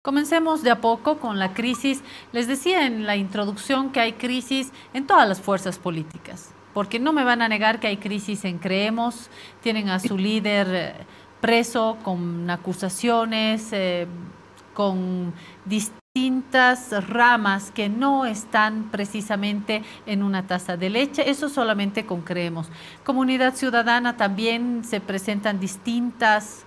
Comencemos de a poco con la crisis. Les decía en la introducción que hay crisis en todas las fuerzas políticas, porque no me van a negar que hay crisis en Creemos, tienen a su líder preso con acusaciones, con distintas ramas que no están precisamente en una taza de leche. Eso solamente con Creemos. Comunidad Ciudadana también se presentan distintas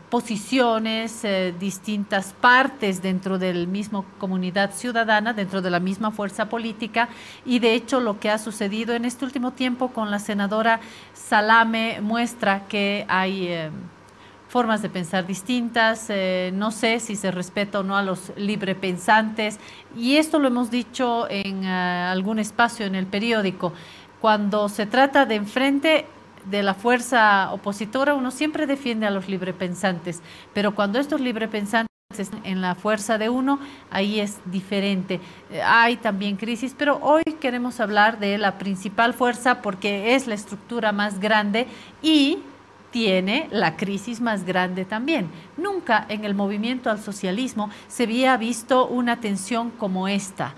posiciones, distintas partes dentro del mismo comunidad ciudadana, dentro de la misma fuerza política, y de hecho lo que ha sucedido en este último tiempo con la senadora Salame muestra que hay formas de pensar distintas, no sé si se respeta o no a los librepensantes, y esto lo hemos dicho en algún espacio en el periódico. Cuando se trata de enfrente de la fuerza opositora, uno siempre defiende a los librepensantes, pero cuando estos librepensantes están en la fuerza de uno, ahí es diferente. Hay también crisis, pero hoy queremos hablar de la principal fuerza porque es la estructura más grande y tiene la crisis más grande también. Nunca en el movimiento al socialismo se había visto una tensión como esta,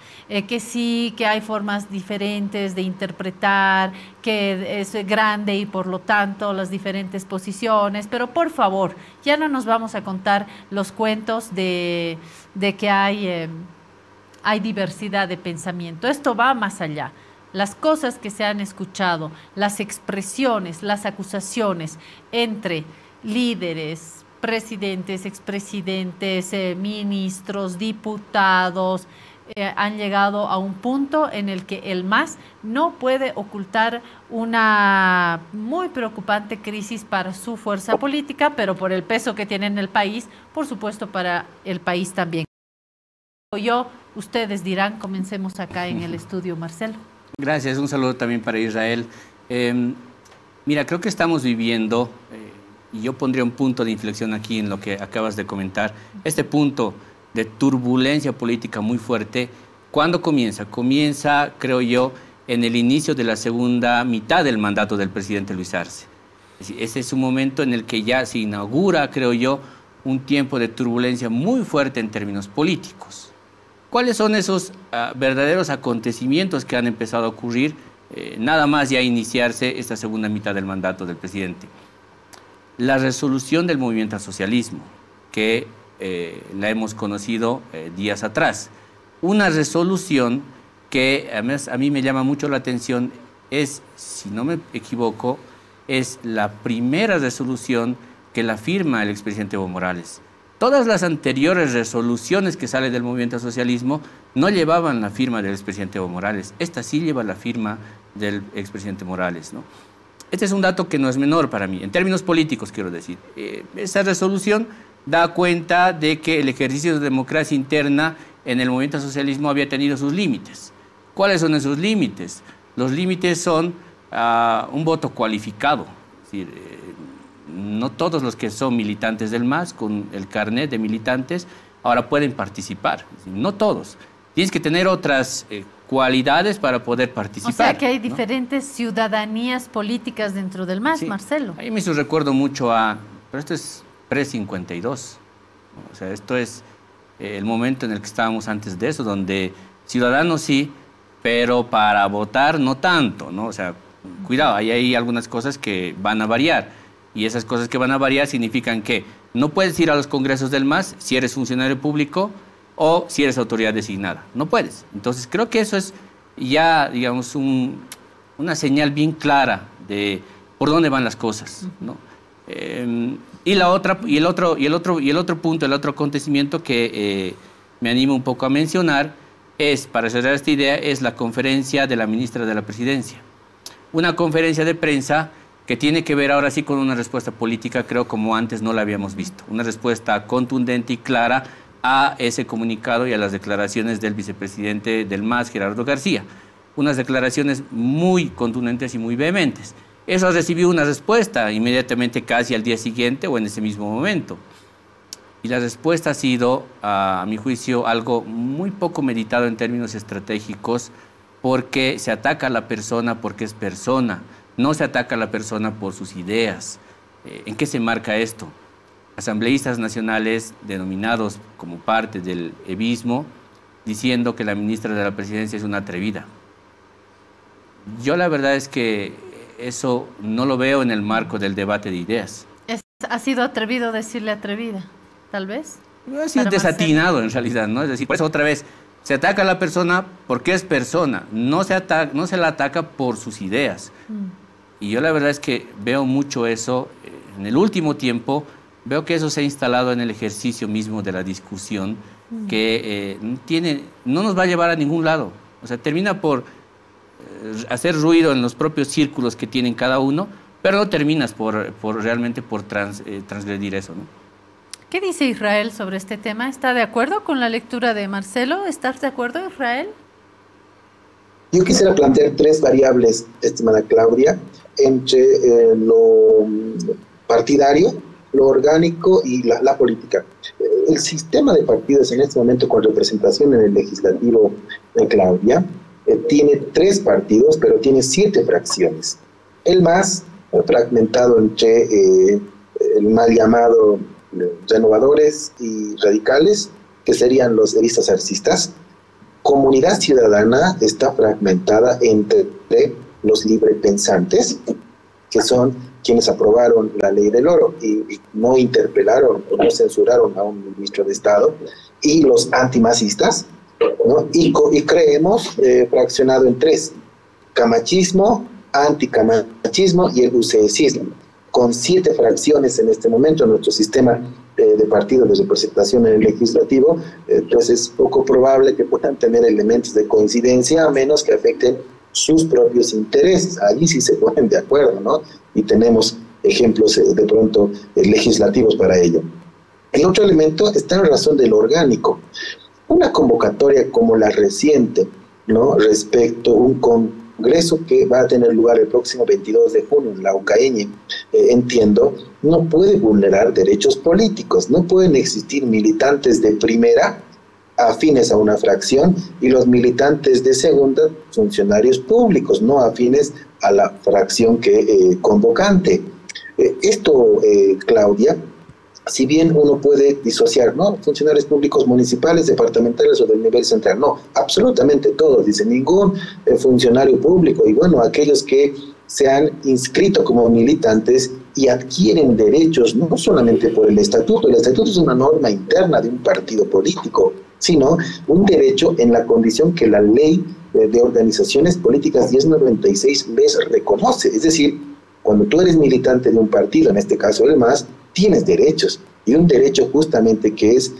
que sí, que hay formas diferentes de interpretar, que es grande y por lo tanto las diferentes posiciones, pero por favor, ya no nos vamos a contar los cuentos de que hay diversidad de pensamiento. Esto va más allá. Las cosas que se han escuchado, las expresiones, las acusaciones entre líderes, presidentes, expresidentes, ministros, diputados, han llegado a un punto en el que el MAS no puede ocultar una muy preocupante crisis para su fuerza política, pero por el peso que tiene en el país, por supuesto para el país también. Ustedes dirán, comencemos acá en el estudio, Marcelo. Gracias, un saludo también para Israel. Mira, creo que estamos viviendo, y yo pondría un punto de inflexión aquí en lo que acabas de comentar, este punto de turbulencia política muy fuerte. ¿Cuándo comienza? Comienza, creo yo, en el inicio de la segunda mitad del mandato del presidente Luis Arce. Ese es un momento en el que ya se inaugura, creo yo, un tiempo de turbulencia muy fuerte en términos políticos. ¿Cuáles son esos verdaderos acontecimientos que han empezado a ocurrir nada más ya iniciarse esta segunda mitad del mandato del presidente? La resolución del movimiento al socialismo, que la hemos conocido días atrás. Una resolución que además a mí me llama mucho la atención, es, si no me equivoco, es la primera resolución que la firma el expresidente Evo Morales. Todas las anteriores resoluciones que salen del movimiento al socialismo no llevaban la firma del expresidente Evo Morales. Esta sí lleva la firma del expresidente Morales, ¿no? Este es un dato que no es menor para mí, en términos políticos quiero decir. Esa resolución da cuenta de que el ejercicio de democracia interna en el movimiento al socialismo había tenido sus límites. ¿Cuáles son esos límites? Los límites son un voto cualificado, es decir, no todos los que son militantes del MAS con el carnet de militantes ahora pueden participar, no todos. Tienes que tener otras cualidades para poder participar. O sea que hay diferentes ciudadanías políticas dentro del MAS, sí. Marcelo. Ahí me hizo recuerdo mucho pero esto es pre-52, o sea, esto es el momento en el que estábamos antes de eso, donde ciudadanos sí, pero para votar no tanto, ¿no? O sea, cuidado, ahí hay algunas cosas que van a variar. Y esas cosas que van a variar significan que no puedes ir a los congresos del MAS si eres funcionario público o si eres autoridad designada. No puedes. Entonces creo que eso es ya, digamos, una señal bien clara de por dónde van las cosas, ¿no? Y el otro punto, el otro acontecimiento que me animo un poco a mencionar es, para cerrar esta idea, es la conferencia de la ministra de la Presidencia. Una conferencia de prensa que tiene que ver ahora sí con una respuesta política, creo, como antes no la habíamos visto. Una respuesta contundente y clara a ese comunicado y a las declaraciones del vicepresidente del MAS, Gerardo García. Unas declaraciones muy contundentes y muy vehementes. Eso recibió una respuesta inmediatamente, casi al día siguiente o en ese mismo momento. Y la respuesta ha sido, a mi juicio, algo muy poco meditado en términos estratégicos, porque se ataca a la persona porque es persona. No se ataca a la persona por sus ideas. ¿En qué se marca esto? asambleístas nacionales denominados como parte del evismo, diciendo que la ministra de la Presidencia es una atrevida. Yo la verdad es que eso no lo veo en el marco del debate de ideas. ¿Ha sido atrevido decirle atrevida, tal vez? Ha sido desatinado en realidad, ¿no? Es decir, por eso otra vez, se ataca a la persona porque es persona, no se la ataca por sus ideas. Y yo la verdad es que veo mucho eso, en el último tiempo, veo que eso se ha instalado en el ejercicio mismo de la discusión, que no nos va a llevar a ningún lado. O sea, termina por hacer ruido en los propios círculos que tienen cada uno, pero no terminas realmente por transgredir eso, ¿no? ¿Qué dice Israel sobre este tema? ¿Está de acuerdo con la lectura de Marcelo? ¿Estás de acuerdo, Israel? Yo quisiera plantear tres variables, estimada Claudia, entre lo partidario, lo orgánico y la política. El sistema de partidos en este momento con representación en el legislativo, Claudia, tiene 3 partidos, pero tiene 7 fracciones. El MAS, fragmentado entre el mal llamado renovadores y radicales, que serían los evistas arcistas. Comunidad Ciudadana está fragmentada entre los librepensantes, que son quienes aprobaron la ley del oro y no interpelaron o no censuraron a un ministro de Estado, y los antimasistas, ¿no? Y creemos fraccionado en 3: camachismo, anticamachismo y el UCSismo, con 7 fracciones en este momento en nuestro sistema de partidos de representación en el legislativo. Pues es poco probable que puedan tener elementos de coincidencia, a menos que afecten sus propios intereses. Allí sí se ponen de acuerdo, ¿no? Y tenemos ejemplos de pronto legislativos para ello. El otro elemento está en razón del orgánico. Una convocatoria como la reciente, ¿no?, respecto a un congreso que va a tener lugar el próximo 22 de junio en la UCAeñe, entiendo, no puede vulnerar derechos políticos. No pueden existir militantes de primera afines a una fracción y los militantes de segunda funcionarios públicos no afines a la fracción convocante. Esto, Claudia, si bien uno puede disociar, ¿no?, funcionarios públicos municipales, departamentales o del nivel central, no, absolutamente todos, dice, ningún funcionario público, y bueno, aquellos que se han inscrito como militantes y adquieren derechos no solamente por el estatuto es una norma interna de un partido político, sino un derecho en la condición que la ley de organizaciones políticas 1096 les reconoce. Es decir, cuando tú eres militante de un partido, en este caso el MAS, tienes derechos, y un derecho justamente que es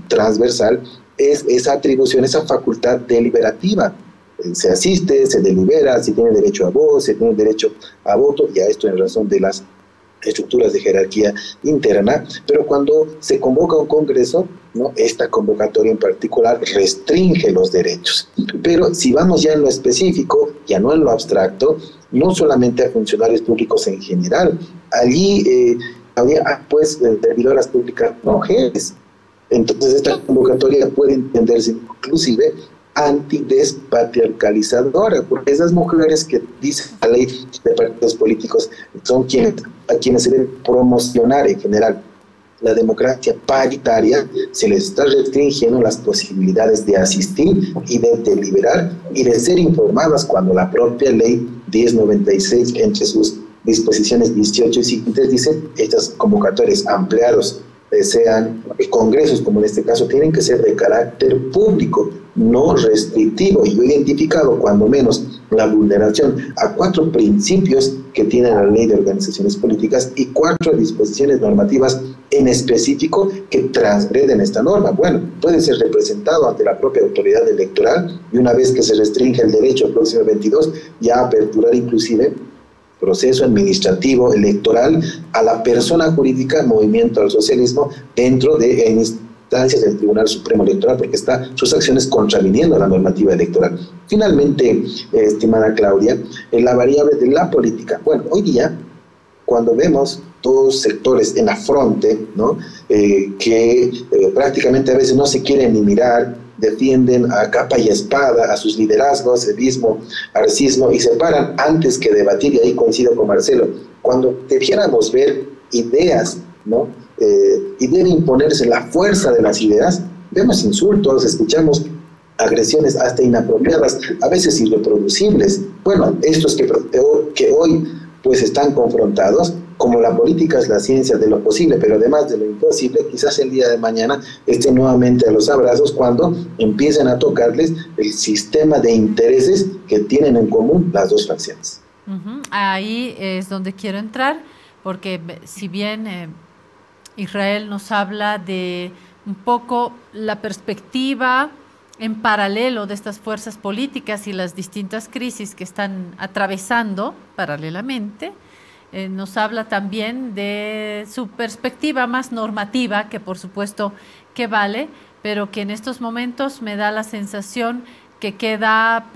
transversal es esa atribución, esa facultad deliberativa. Se asiste, se delibera, se tiene derecho a voz, se tiene derecho a voto, y a esto en razón de las estructuras de jerarquía interna. Pero cuando se convoca un congreso, ¿no?, esta convocatoria en particular restringe los derechos. Pero si vamos ya en lo específico, ya no en lo abstracto, no solamente a funcionarios públicos en general, allí había pues servidoras públicas mujeres. Entonces esta convocatoria puede entenderse inclusive antidespatriarcalizadora, porque esas mujeres que dice la ley de partidos políticos son a quienes se debe promocionar en general la democracia paritaria, se les está restringiendo las posibilidades de asistir y de deliberar y de ser informadas, cuando la propia ley 1096 entre sus disposiciones 18 y siguientes dice: estas convocatorias ampliados sean congresos, como en este caso, tienen que ser de carácter público, no restrictivo. Y yo he identificado cuando menos la vulneración a 4 principios que tiene la ley de organizaciones políticas y 4 disposiciones normativas en específico que transgreden esta norma. Bueno, puede ser representado ante la propia autoridad electoral, y una vez que se restringe el derecho al próximo 22, ya aperturar inclusive proceso administrativo electoral a la persona jurídica Movimiento al Socialismo dentro de instancias del Tribunal Supremo Electoral, porque sus acciones contraviniendo la normativa electoral. Finalmente, estimada Claudia, en la variable de la política, bueno, hoy día, cuando vemos 2 sectores en la fronte, ¿no?, que prácticamente a veces no se quieren ni mirar, defienden a capa y espada a sus liderazgos, evismo, arcismo, y se paran antes que debatir, y ahí coincido con Marcelo. Cuando debiéramos ver ideas, ¿no?, y debe imponerse la fuerza de las ideas. Vemos insultos, escuchamos agresiones hasta inapropiadas, a veces irreproducibles. Bueno, estos que hoy pues están confrontados, como la política es la ciencia de lo posible, pero además de lo imposible, quizás el día de mañana estén nuevamente a los abrazos cuando empiecen a tocarles el sistema de intereses que tienen en común las dos facciones. Ahí es donde quiero entrar, porque si bien Israel nos habla de un poco la perspectiva en paralelo de estas fuerzas políticas y las distintas crisis que están atravesando paralelamente, nos habla también de su perspectiva más normativa, que por supuesto que vale, pero que en estos momentos me da la sensación que queda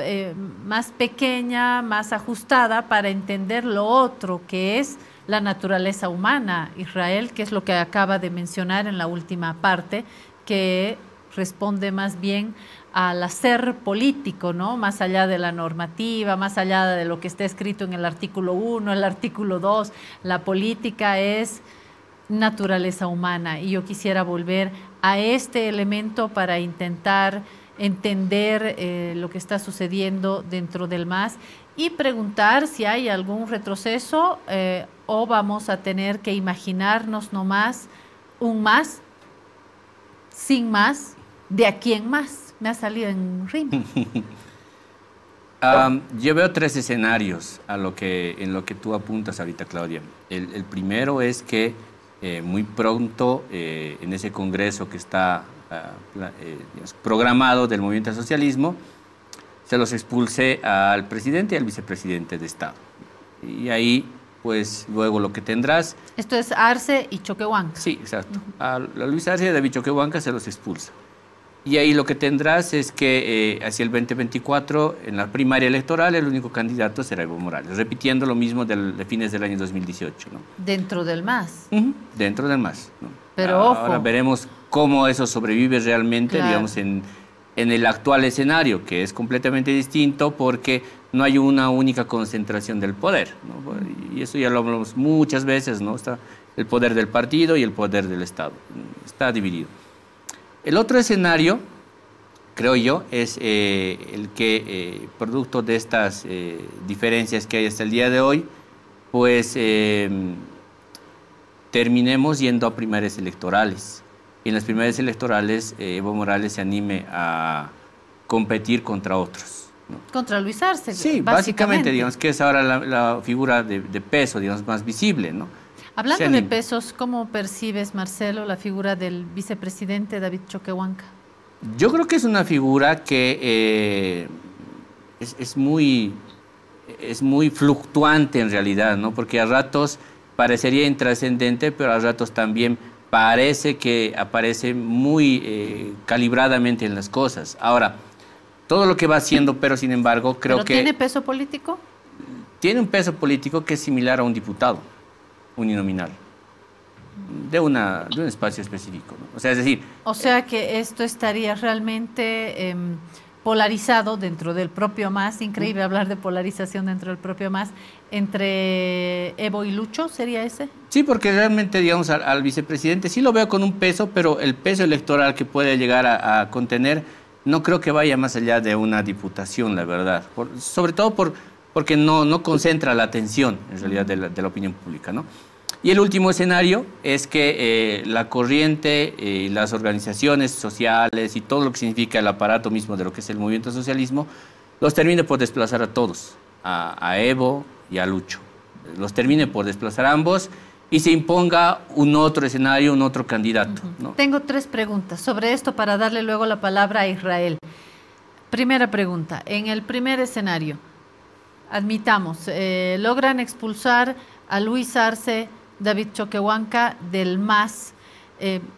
más pequeña, más ajustada para entender lo otro, que es la naturaleza humana. Israel, que es lo que acaba de mencionar en la última parte, que responde más bien al hacer político, ¿no? Más allá de la normativa, más allá de lo que está escrito en el artículo 1, el artículo 2, la política es naturaleza humana. Y yo quisiera volver a este elemento para intentar entender lo que está sucediendo dentro del MAS y preguntar si hay algún retroceso o vamos a tener que imaginarnos nomás un más, sin más, de aquí en más. Me ha salido en rima. Yo veo tres escenarios en lo que tú apuntas ahorita, Claudia. El primero es que muy pronto en ese congreso que está programado del movimiento al socialismo, se los expulse al presidente y al vicepresidente de Estado. Y ahí, pues, luego lo que tendrás... Esto es Arce y Choquehuanca. Sí, exacto. A Luis Arce y a David Choquehuanca se los expulsa. Y ahí lo que tendrás es que hacia el 2024, en la primaria electoral, el único candidato será Evo Morales, repitiendo lo mismo de fines del año 2018, ¿no? Dentro del MAS. Dentro del MAS, ¿no? Pero ahora ojo. veremos cómo eso sobrevive realmente, Claro. digamos, en el actual escenario, que es completamente distinto porque no hay una única concentración del poder, ¿no? Y eso ya lo hablamos muchas veces, ¿no? Está el poder del partido y el poder del Estado. Está dividido. El otro escenario, creo yo, es el que, producto de estas diferencias que hay hasta el día de hoy, pues terminemos yendo a primarias electorales. Y en las primarias electorales Evo Morales se anime a competir contra otros, ¿no? Contra Luis Arce. Sí, básicamente, digamos, que es ahora la figura de peso, digamos, más visible, ¿no? Hablando de pesos, ¿cómo percibes, Marcelo, la figura del vicepresidente David Choquehuanca? Yo creo que es una figura que es muy fluctuante en realidad, ¿no? Porque a ratos parecería intrascendente, pero a ratos también parece que aparece muy calibradamente en las cosas. Ahora, todo lo que va haciendo, pero sin embargo, creo que... ¿Tiene peso político? Tiene un peso político que es similar a un diputado uninominal de un espacio específico, ¿no? O sea, es decir... O sea que esto estaría realmente polarizado dentro del propio MAS, increíble hablar de polarización dentro del propio MAS, entre Evo y Lucho, ¿sería ese? Sí, porque realmente, digamos, al vicepresidente sí lo veo con un peso, pero el peso electoral que puede llegar a contener no creo que vaya más allá de una diputación, la verdad, sobre todo porque no concentra la atención, en realidad, de la opinión pública, ¿no? Y el último escenario es que la corriente y las organizaciones sociales y todo lo que significa el aparato mismo de lo que es el movimiento socialismo, los termine por desplazar a todos, a Evo y a Lucho. Los termine por desplazar a ambos y se imponga un otro escenario, un otro candidato, ¿no? Tengo tres preguntas sobre esto para darle luego la palabra a Israel. Primera pregunta, en el primer escenario, admitamos, logran expulsar a Luis Arce, David Choquehuanca del MAS,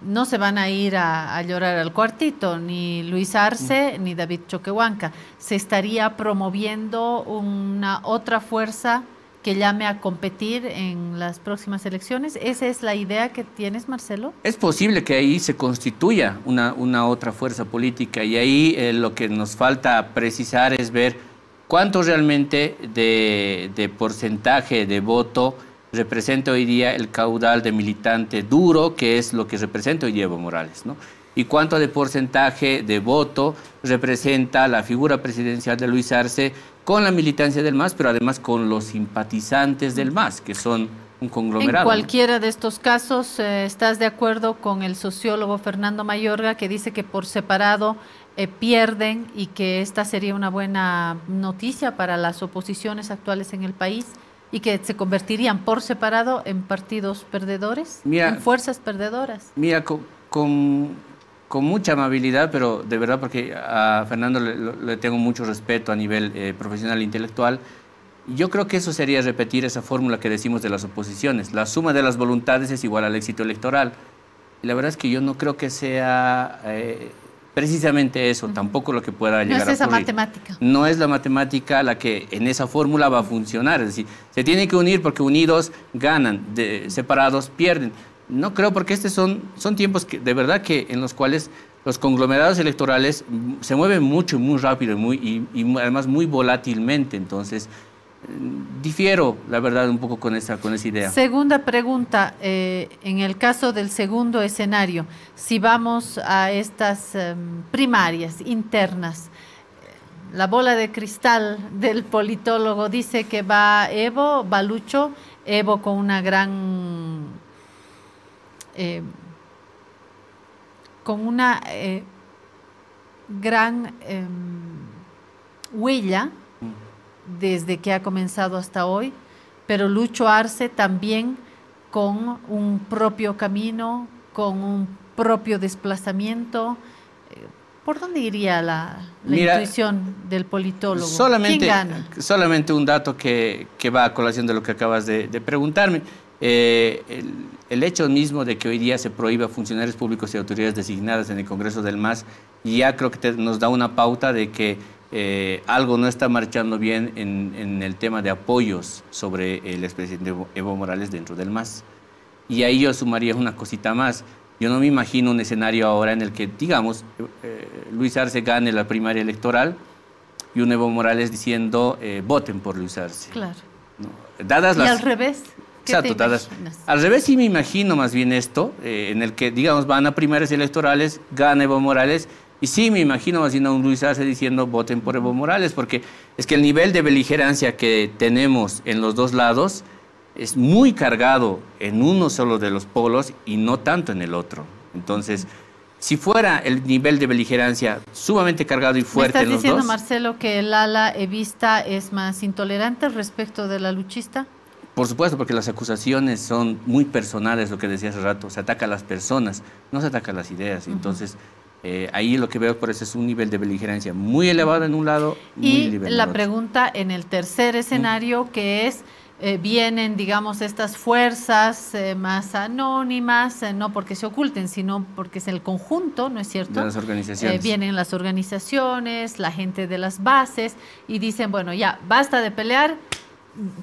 no se van a ir a llorar al cuartito, ni Luis Arce ni David Choquehuanca. Se estaría promoviendo una otra fuerza que llame a competir en las próximas elecciones. ¿Esa es la idea que tienes, Marcelo? Es posible que ahí se constituya una otra fuerza política y ahí lo que nos falta precisar es ver cuánto realmente de porcentaje de voto representa hoy día el caudal de militante duro, que es lo que representa hoy día Evo Morales, ¿no? Y cuánto de porcentaje de voto representa la figura presidencial de Luis Arce con la militancia del MAS, pero además con los simpatizantes del MAS, que son un conglomerado. En cualquiera de estos casos, ¿estás de acuerdo con el sociólogo Fernando Mayorga, que dice que por separado pierden y que esta sería una buena noticia para las oposiciones actuales en el país y que se convertirían por separado en partidos perdedores, en fuerzas perdedoras? Mira, con mucha amabilidad, pero de verdad porque a Fernando le tengo mucho respeto a nivel profesional e intelectual, yo creo que eso sería repetir esa fórmula que decimos de las oposiciones. La suma de las voluntades es igual al éxito electoral. Y la verdad es que yo no creo que sea precisamente eso, tampoco lo que pueda llegar a ocurrir. No es esa matemática. No es la matemática la que en esa fórmula va a funcionar. Es decir, se tiene que unir porque unidos ganan, separados pierden. No creo, porque estos son tiempos que, de verdad que en los cuales los conglomerados electorales se mueven mucho y muy rápido y además muy volátilmente. Entonces, difiero, la verdad, un poco con esa idea. Segunda pregunta, en el caso del segundo escenario, si vamos a estas primarias internas, la bola de cristal del politólogo dice que va Evo, va Lucho, Evo con una gran huella desde que ha comenzado hasta hoy, pero Lucho Arce también con un propio camino, con un propio desplazamiento. ¿Por dónde iría la intuición del politólogo? ¿Quién gana? Solamente un dato que va a colación de lo que acabas de preguntarme. El hecho mismo de que hoy día se prohíba a funcionarios públicos y autoridades designadas en el Congreso del MAS ya creo que nos da una pauta de que algo no está marchando bien en el tema de apoyos sobre el expresidente Evo Morales dentro del MAS. Y ahí yo sumaría una cosita más. Yo no me imagino un escenario ahora en el que, digamos, Luis Arce gane la primaria electoral y un Evo Morales diciendo voten por Luis Arce. Claro. ¿No? ¿Y al revés? Exacto, al revés sí me imagino más bien esto, en el que, digamos, van a primarias electorales, gana Evo Morales, y sí me imagino más bien a un Luis Arce diciendo voten por Evo Morales, porque es que el nivel de beligerancia que tenemos en los dos lados es muy cargado en uno solo de los polos y no tanto en el otro. Entonces, si fuera el nivel de beligerancia sumamente cargado y fuerte en los dos... ¿Me estás diciendo, Marcelo, que el ala evista es más intolerante respecto de la luchista? Por supuesto, porque las acusaciones son muy personales, lo que decía hace rato. Se ataca a las personas, no se ataca a las ideas. Entonces, ahí lo que veo por eso es un nivel de beligerancia muy elevado en un lado, muy elevado en el otro. Y la pregunta en el tercer escenario, que es, vienen, digamos, estas fuerzas más anónimas, no porque se oculten, sino porque es el conjunto, ¿no es cierto? De las organizaciones. Vienen las organizaciones, la gente de las bases, y dicen, bueno, ya, basta de pelear,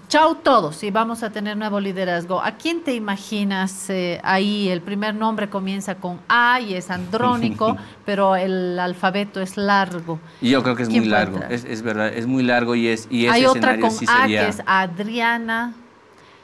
chao todos y vamos a tener nuevo liderazgo. ¿A quién te imaginas ahí? El primer nombre comienza con A y es andrónico, pero el alfabeto es largo. Y yo creo que es muy largo, es verdad, es muy largo y hay otra con sí A que es Adriana.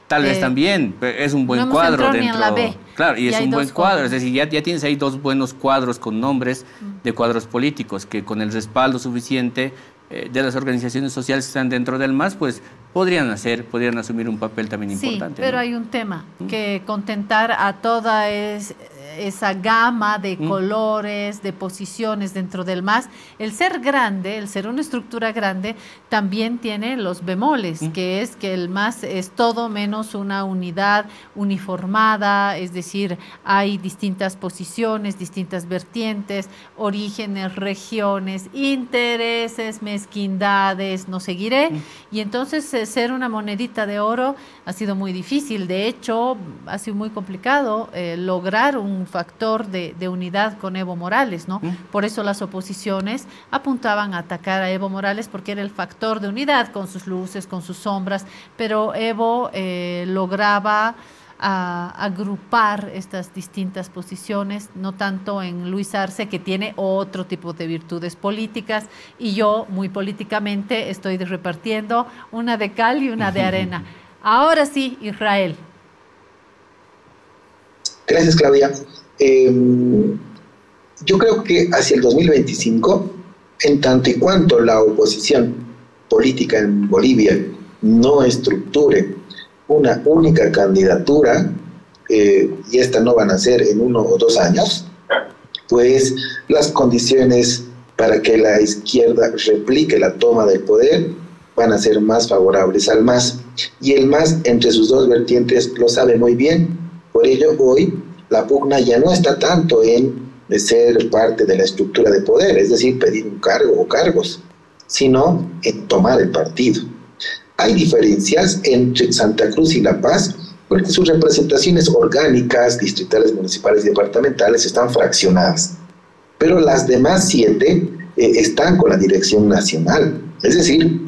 Tal vez también, es un buen cuadro dentro. En la B. Claro, y es un buen cuadro, es decir, ya tienes ahí dos buenos cuadros con nombres de cuadros políticos que con el respaldo suficiente de las organizaciones sociales que están dentro del MAS, pues podrían asumir un papel también importante. Sí, pero ¿no? Hay un tema, que contentar a toda esa gama de colores, de posiciones dentro del MAS. El ser grande, el ser una estructura grande, también tiene los bemoles, que es que el MAS es todo menos una unidad uniformada, es decir, hay distintas posiciones, distintas vertientes, orígenes, regiones, intereses, mezquindades, no seguiré, y entonces ser una monedita de oro ha sido muy difícil. De hecho, ha sido muy complicado lograr un factor de unidad con Evo Morales, ¿no? Por eso las oposiciones apuntaban a atacar a Evo Morales porque era el factor de unidad con sus luces, con sus sombras, pero Evo lograba agrupar estas distintas posiciones, no tanto en Luis Arce, que tiene otro tipo de virtudes políticas, y yo muy políticamente estoy repartiendo una de cal y una de arena. Ahora sí, Israel. Gracias, Claudia. Yo creo que hacia el 2025, en tanto y cuanto la oposición política en Bolivia no estructure una única candidatura, y esta no van a ser en 1 o 2 años, pues las condiciones para que la izquierda replique la toma del poder van a ser más favorables al MAS. Y el MAS, entre sus dos vertientes, lo sabe muy bien. Por ello, hoy la pugna ya no está tanto en ser parte de la estructura de poder, es decir, pedir un cargo o cargos, sino en tomar el partido. Hay diferencias entre Santa Cruz y La Paz, porque sus representaciones orgánicas, distritales, municipales y departamentales están fraccionadas. Pero las demás 7 están con la dirección nacional. Es decir,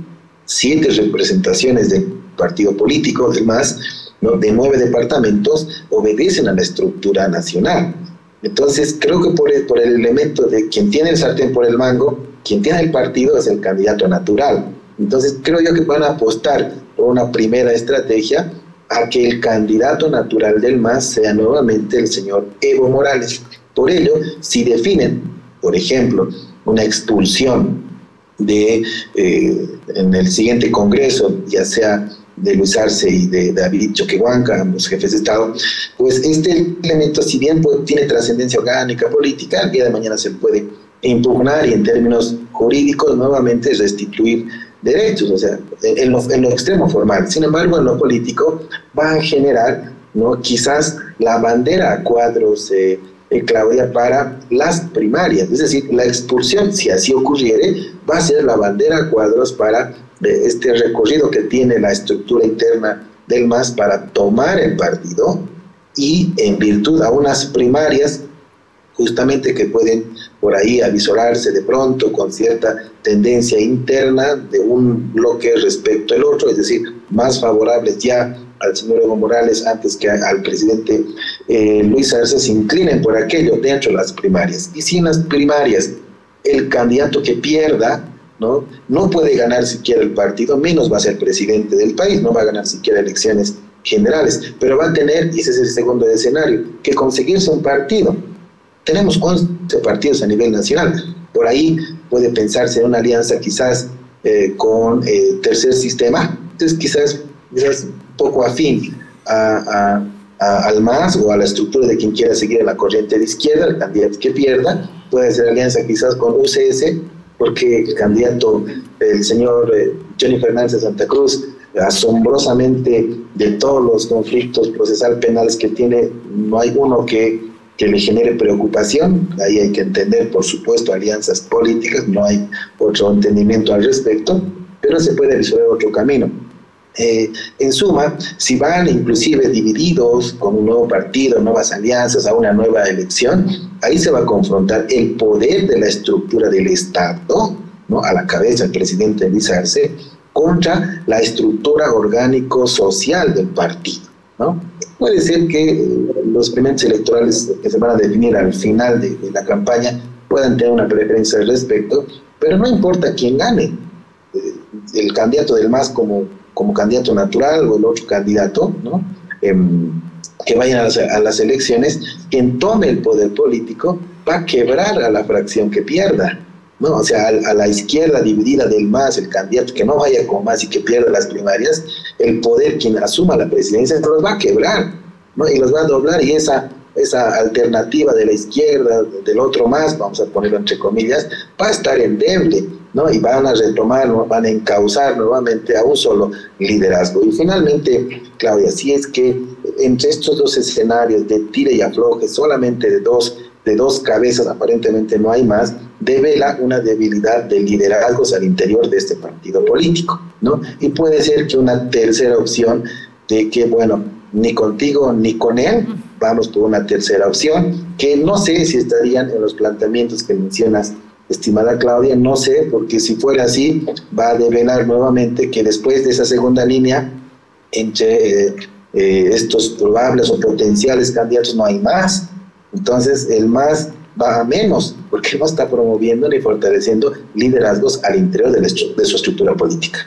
7 representaciones del partido político, del MAS, ¿no?, de 9 departamentos, obedecen a la estructura nacional. Entonces, creo que por el elemento de quien tiene el sartén por el mango, quien tiene el partido es el candidato natural. Entonces, creo yo que van a apostar por una primera estrategia a que el candidato natural del MAS sea nuevamente el señor Evo Morales. Por ello, si definen, por ejemplo, una expulsión en el siguiente Congreso, ya sea de Luis Arce y de David Choquehuanca, ambos jefes de Estado, pues este elemento, si bien tiene trascendencia orgánica, política, el día de mañana se puede impugnar y en términos jurídicos nuevamente restituir derechos, o sea, en lo extremo formal. Sin embargo, en lo político va a generar, ¿no?, quizás la bandera a cuadros, Claudia, para las primarias. Es decir, la expulsión, si así ocurriere, va a ser la bandera a cuadros para este recorrido que tiene la estructura interna del MAS para tomar el partido, y en virtud a unas primarias justamente que pueden por ahí avisorarse de pronto con cierta tendencia interna de un bloque respecto al otro, es decir, más favorables ya al señor Evo Morales antes que al presidente Luis Arce, se inclinen por aquello dentro de las primarias. Y si en las primarias el candidato que pierda no puede ganar siquiera el partido, menos va a ser presidente del país, no va a ganar siquiera elecciones generales, pero va a tener, y ese es el segundo escenario, que conseguirse un partido. Tenemos 11 partidos a nivel nacional. Por ahí puede pensarse en una alianza quizás con Tercer Sistema, entonces quizás un poco afín al MAS o a la estructura de quien quiera seguir en la corriente de izquierda. El candidato que pierda puede hacer alianza quizás con UCS, porque el candidato, el señor Johnny Fernández de Santa Cruz, asombrosamente de todos los conflictos procesal penales que tiene, no hay uno que le genere preocupación. Ahí hay que entender, por supuesto, alianzas políticas, no hay otro entendimiento al respecto, pero se puede visualizar otro camino. En suma, si van inclusive divididos con un nuevo partido, nuevas alianzas, a una nueva elección, ahí se va a confrontar el poder de la estructura del Estado, ¿no?, a la cabeza del presidente Luis Arce, contra la estructura orgánico-social del partido, ¿no? Puede ser que los experimentos electorales que se van a definir al final de la campaña puedan tener una preferencia al respecto, pero no importa quién gane, el candidato del MAS como candidato natural o el otro candidato, ¿no?, que vayan a las elecciones, quien tome el poder político va a quebrar a la fracción que pierda, ¿no? O sea, a la izquierda dividida del MAS, el candidato que no vaya con MAS y que pierda las primarias, el poder, quien asuma la presidencia, los va a quebrar, ¿no?, y los va a doblar, y esa alternativa de la izquierda, del otro MAS, vamos a ponerlo entre comillas, va a estar endeble, ¿no?, y van a retomar, ¿no?, van a encauzar nuevamente a un solo liderazgo. Y finalmente, Claudia, si es que entre estos dos escenarios de tire y afloje, solamente de dos cabezas aparentemente no hay más, devela una debilidad de liderazgos al interior de este partido político, ¿no? Y puede ser que una tercera opción de que, bueno, ni contigo ni con él, vamos por una tercera opción, que no sé si estarían en los planteamientos que mencionas, estimada Claudia, no sé, porque si fuera así, va a develar nuevamente que después de esa segunda línea, entre estos probables o potenciales candidatos no hay más. Entonces el MAS va a menos, porque no está promoviendo ni fortaleciendo liderazgos al interior de su estructura política.